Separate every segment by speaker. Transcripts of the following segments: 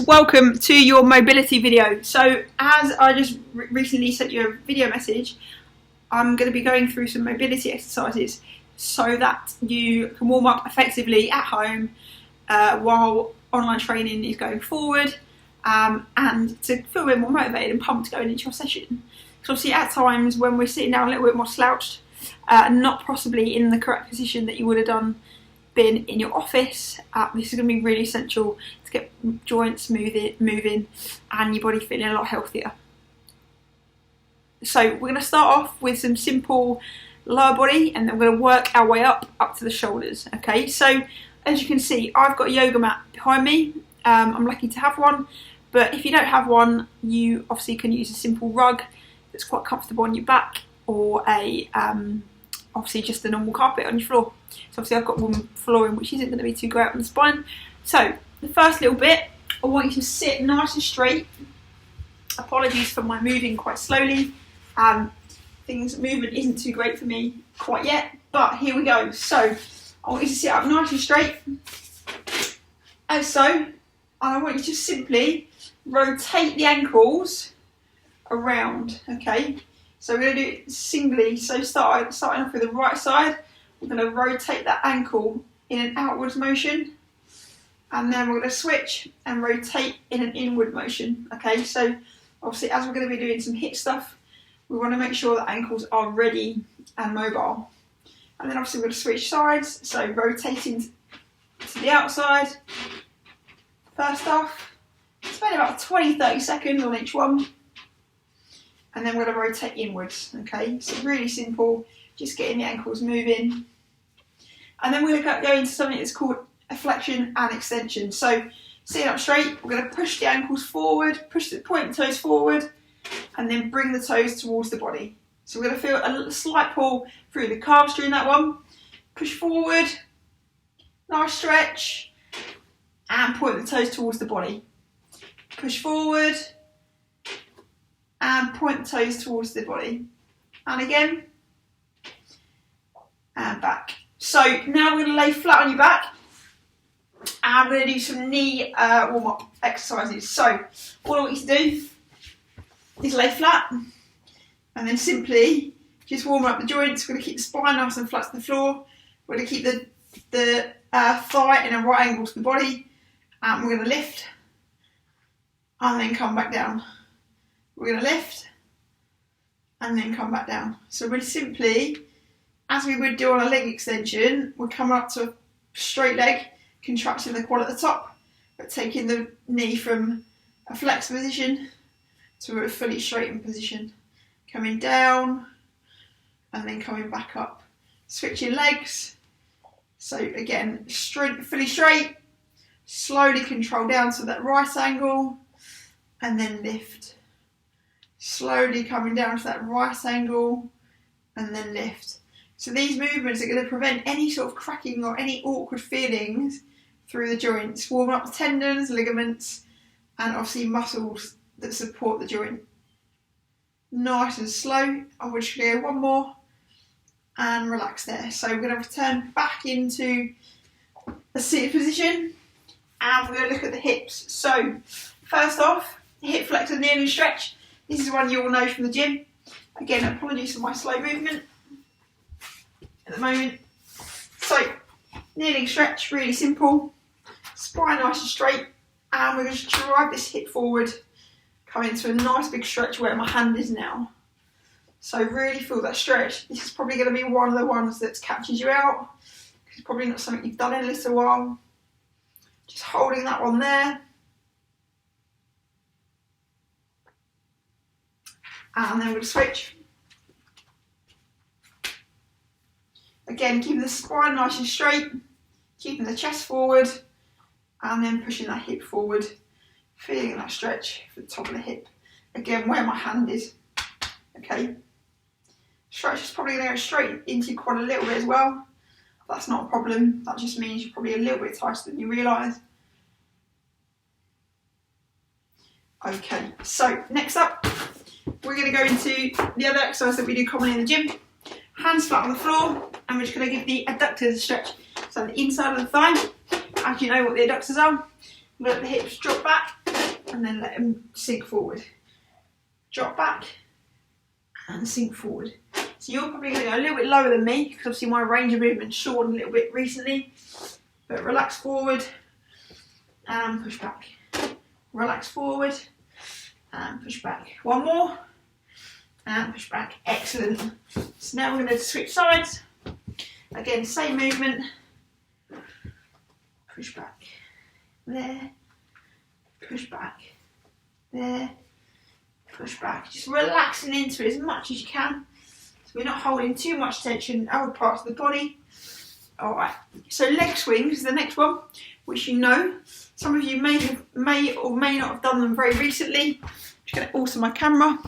Speaker 1: Welcome to your mobility video. So as I just recently sent you a video message, I'm going to be going through some mobility exercises so that you can warm up effectively at home while online training is going forward, and to feel a bit more motivated and pumped going into your session. Because obviously at times when we're sitting down a little bit more slouched, not possibly in the correct position that you would have done been in your office, this is going to be really essential to get joints moving and your body feeling a lot healthier. So we're going to start off with some simple lower body, and then we're going to work our way up to the shoulders. Okay, so as you can see, I've got a yoga mat behind me. I'm lucky to have one, but if you don't have one, you obviously can use a simple rug that's quite comfortable on your back, or a obviously just a normal carpet on your floor. So obviously I've got wood flooring, which isn't going to be too great on the spine. So the first little bit, I want you to sit nice and straight. Apologies for my moving quite slowly. Movement isn't too great for me quite yet, but here we go. So I want you to sit up nice and straight, as so, and I want you to simply rotate the ankles around. Okay, so we're going to do it singly. So starting off with the right side, we're going to rotate that ankle in an outwards motion, and then we're going to switch and rotate in an inward motion. Okay, so obviously as we're going to be doing some hip stuff, we want to make sure that ankles are ready and mobile. And then obviously we're going to switch sides, so rotating to the outside. First off, spend about 20-30 seconds on each one. And then we're going to rotate inwards. Okay, so really simple, just getting the ankles moving. And then we're going to go into something that's called a flexion and extension. So sitting up straight, we're going to push the ankles forward, point the toes forward, and then bring the toes towards the body. So we're going to feel a slight pull through the calves during that one. Push forward, nice stretch, and point the toes towards the body. Push forward, and point the toes towards the body. And again, and back. So now we're going to lay flat on your back, and we're going to do some knee warm-up exercises. So all I want you to do is lay flat, and then simply just warm up the joints. We're going to keep the spine nice and flat to the floor. We're going to keep the thigh in a right angle to the body, and we're going to lift and then come back down. We're going to lift and then come back down. So really simply, as we would do on a leg extension, we're coming up to a straight leg, contracting the quad at the top, but taking the knee from a flexed position to a fully straightened position. Coming down and then coming back up. Switching legs. So again, fully straight, slowly control down to that right angle, and then lift. Slowly coming down to that right angle, and then lift. So these movements are going to prevent any sort of cracking or any awkward feelings through the joints, warming up the tendons, ligaments, and obviously muscles that support the joint. Nice and slow. I will just go one more and relax there. So we're going to return back into a seated position, and we're going to look at the hips. So first off, hip flexor kneeling stretch. This is one you all know from the gym. Again, apologies for my slow movement at the moment. So kneeling stretch, really simple. Spine nice and straight, and we're going to drive this hip forward, come into a nice big stretch where my hand is now. So really feel that stretch. This is probably going to be one of the ones that catches you out. It's probably not something you've done in a little while. Just holding that one there. And then we'll switch. Again, keeping the spine nice and straight, keeping the chest forward, and then pushing that hip forward, feeling that stretch for the top of the hip. Again, where my hand is. Okay. Stretch is probably going to go straight into your quad a little bit as well. That's not a problem. That just means you're probably a little bit tighter than you realise. Okay, so next up, we're going to go into the other exercise that we do commonly in the gym. Hands flat on the floor, and we're just going to give the adductors a stretch. So the inside of the thigh, as you know what the adductors are, Let the hips drop back and then let them sink forward. Drop back and sink forward. So you're probably going to go a little bit lower than me because obviously my range of movement's shortened a little bit recently. But relax forward and push back. Relax forward and push back. One more and push back. Excellent. So now we're going to switch sides. Again, same movement. Push back. There. Push back. There. Push back. Just relaxing into it as much as you can. So we're not holding too much tension in other parts of the body. Alright, so leg swings is the next one, which you know. Some of you may or may not have done them very recently. Just going to alter my camera.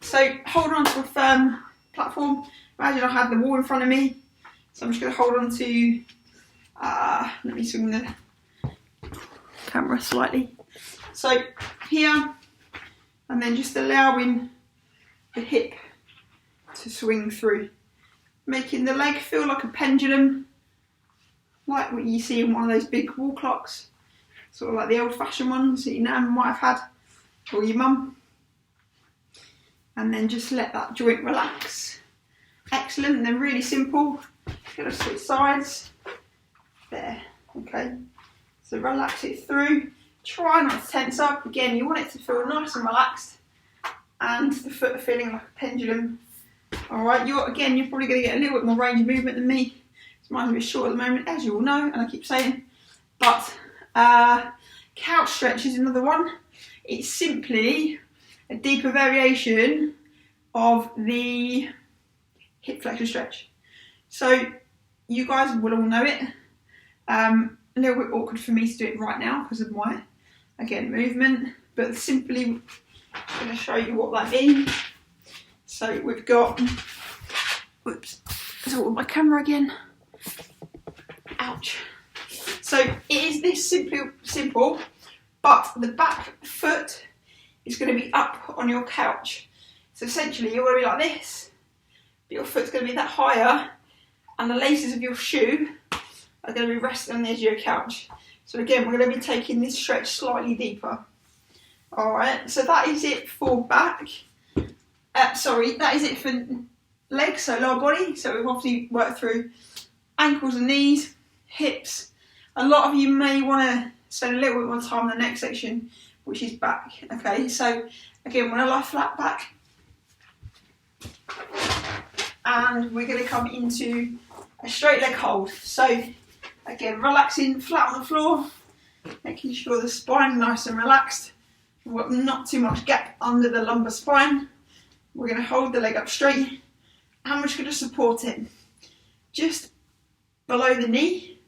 Speaker 1: So hold on to a firm platform. Imagine I had the wall in front of me. So I'm just going to hold on to, let me swing the camera slightly. So here, and then just allowing the hip to swing through. Making the leg feel like a pendulum, like what you see in one of those big wall clocks, sort of like the old-fashioned ones that your nan might have had, or your mum. And then just let that joint relax. Excellent, and then really simple, going to switch sides. There, okay. So relax it through. Try not to tense up. Again, you want it to feel nice and relaxed, and the foot feeling like a pendulum. Alright, you're probably going to get a little bit more range of movement than me. So mine's a bit short at the moment, as you all know, and I keep saying. But couch stretch is another one. It's simply a deeper variation of the hip flexion stretch. So you guys will all know it. A little bit awkward for me to do it right now because of my, again, movement. But simply, I'm going to show you what that means. So we've got, whoops, it's all my camera again. Ouch. So it is this simple, but the back foot is going to be up on your couch. So essentially you're going to be like this, but your foot's going to be that higher, and the laces of your shoe are going to be resting on the edge of your couch. So again, we're going to be taking this stretch slightly deeper. Alright, so that is it for back. That is it for legs, so lower body. So we've obviously worked through ankles and knees, hips. A lot of you may want to spend a little bit more time in the next section, which is back. Okay, so again, we're going to lie flat back. And we're going to come into a straight leg hold. So again, relaxing flat on the floor, making sure the spine's nice and relaxed. We've got not too much gap under the lumbar spine. We're going to hold the leg up straight, and we're just going to support it just below the knee.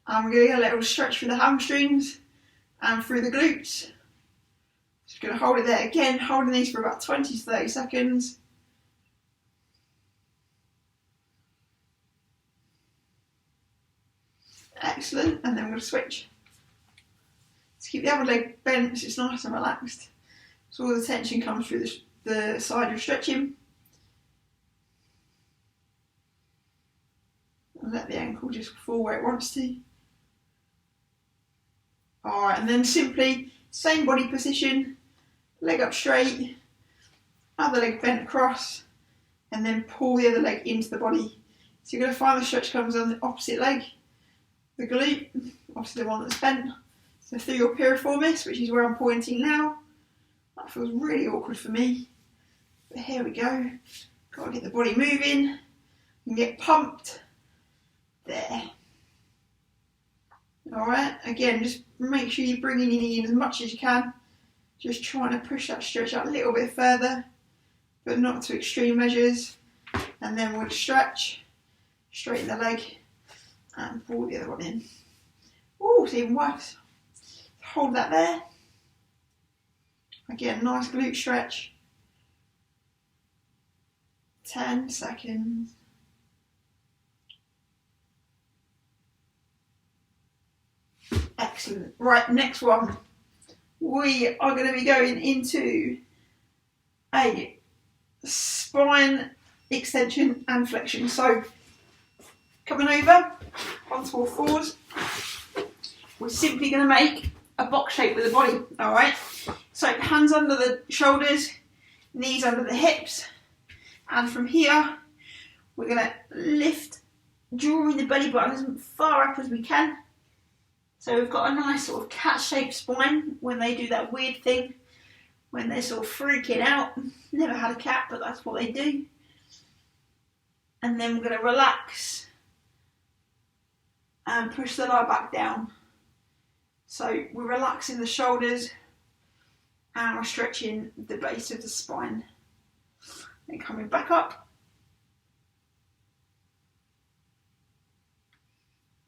Speaker 1: And we're going to get a little stretch through the hamstrings and through the glutes. Just going to hold it there again, holding these for about 20 to 30 seconds. Excellent, and then we're going to switch. Let's keep the other leg bent so it's nice and relaxed. So all the tension comes through the side you're stretching. And let the ankle just fall where it wants to. Alright, and then simply, same body position, leg up straight, other leg bent across, and then pull the other leg into the body. So you're going to find the stretch comes on the opposite leg, the glute, obviously the one that's bent. So through your piriformis, which is where I'm pointing now. That feels really awkward for me. But here we go. Got to get the body moving and get pumped. There. Alright, again, just make sure you're bringing your knee in as much as you can. Just trying to push that stretch out a little bit further, but not to extreme measures. And then we'll stretch, straighten the leg, and pull the other one in. Ooh, it's even worse. Hold that there. Again, nice glute stretch. 10 seconds. Excellent. Right, next one. We are going to be going into a spine extension and flexion. So, coming over onto all fours. we're simply going to make a box shape with the body, alright? So hands under the shoulders, knees under the hips, and from here we're going to lift, drawing the belly button as far up as we can. So we've got a nice sort of cat-shaped spine when they do that weird thing, when they're sort of freaking out. Never had a cat, but that's what they do. And then we're going to relax and push the lie back down. So we're relaxing the shoulders and we're stretching the base of the spine. Then coming back up.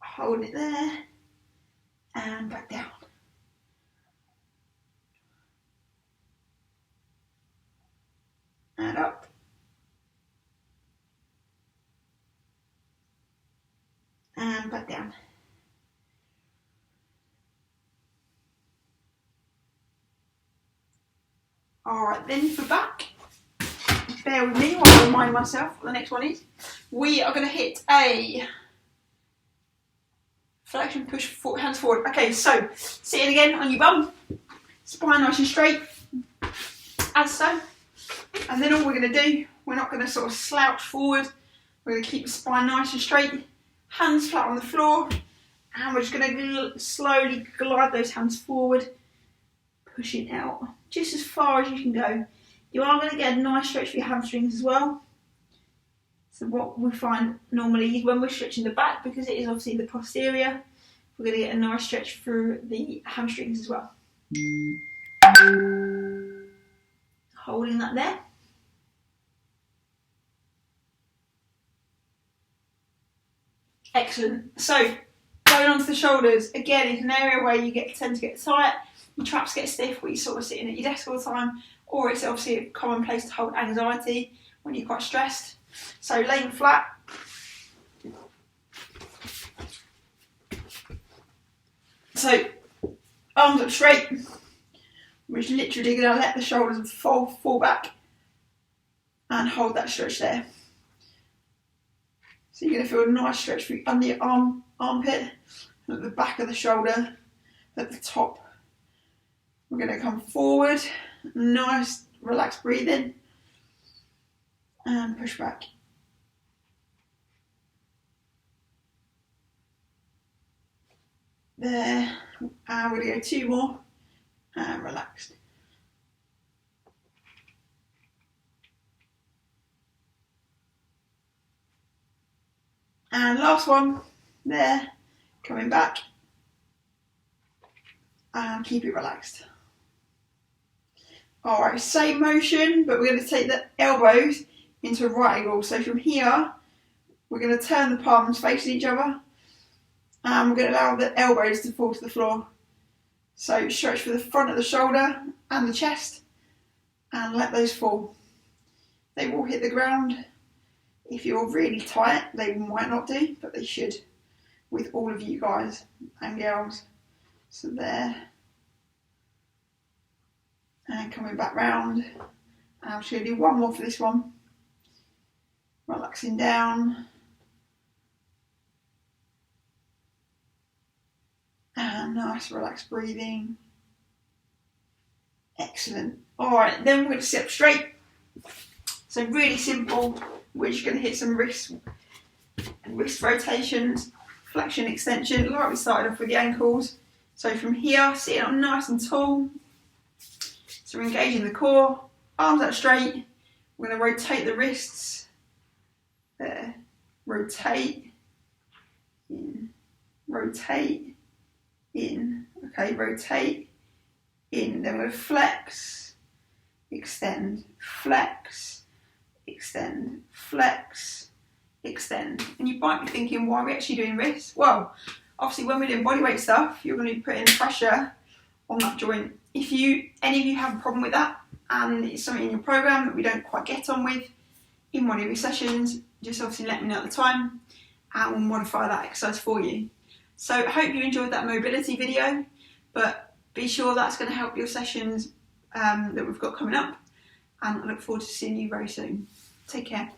Speaker 1: Holding it there. And back down. And up. And back down. Alright, then for back, bear with me while I remind myself what the next one is. We are going to hit a flexion, push, hands forward. Okay, so sitting again on your bum, spine nice and straight, as so. And then all we're going to do, we're not going to sort of slouch forward, we're going to keep the spine nice and straight, hands flat on the floor, and we're just going to slowly glide those hands forward, pushing out just as far as you can go. You are going to get a nice stretch for your hamstrings as well. So what we find normally is when we're stretching the back, because it is obviously the posterior, we're going to get a nice stretch through the hamstrings as well. Holding that there. Excellent. So going on to the shoulders, again, it's an area where you tend to get tight, your traps get stiff when you're sort of sitting at your desk all the time, or it's obviously a common place to hold anxiety when you're quite stressed. So laying flat. So arms up straight. We're just literally going to let the shoulders fall back and hold that stretch there. So you're going to feel a nice stretch under your armpit, at the back of the shoulder, at the top. We're going to come forward, nice relaxed breathing, and push back. There, and we're going to go 2 more, and relaxed. And last one, there, coming back, and keep it relaxed. Alright, same motion, but we're going to take the elbows into a right angle. So from here, we're going to turn the palms facing each other, and we're going to allow the elbows to fall to the floor. So stretch for the front of the shoulder and the chest, and let those fall. They will hit the ground. If you're really tight, they might not do, but they should, with all of you guys and girls. So there. And coming back round. And I'm just going to do one more for this one. Relaxing down. And nice relaxed breathing. Excellent. Alright, then we're going to sit up straight. So really simple. We're just going to hit some wrist rotations, flexion, extension, like we started off with the ankles. So from here, sitting up nice and tall. So we're engaging the core, arms out straight. We're going to rotate the wrists. There. Rotate. In. Rotate. In. Okay, rotate. In. Then we're going to flex. Extend. Flex. Extend, flex, extend. And you might be thinking, why are we actually doing wrists? Well, obviously when we're doing bodyweight stuff, you're going to be putting pressure on that joint. If any of you have a problem with that, and it's something in your program that we don't quite get on with in one of your sessions, just obviously let me know at the time, and we'll modify that exercise for you. So I hope you enjoyed that mobility video, but be sure that's going to help your sessions that we've got coming up. And I look forward to seeing you very soon. Take care.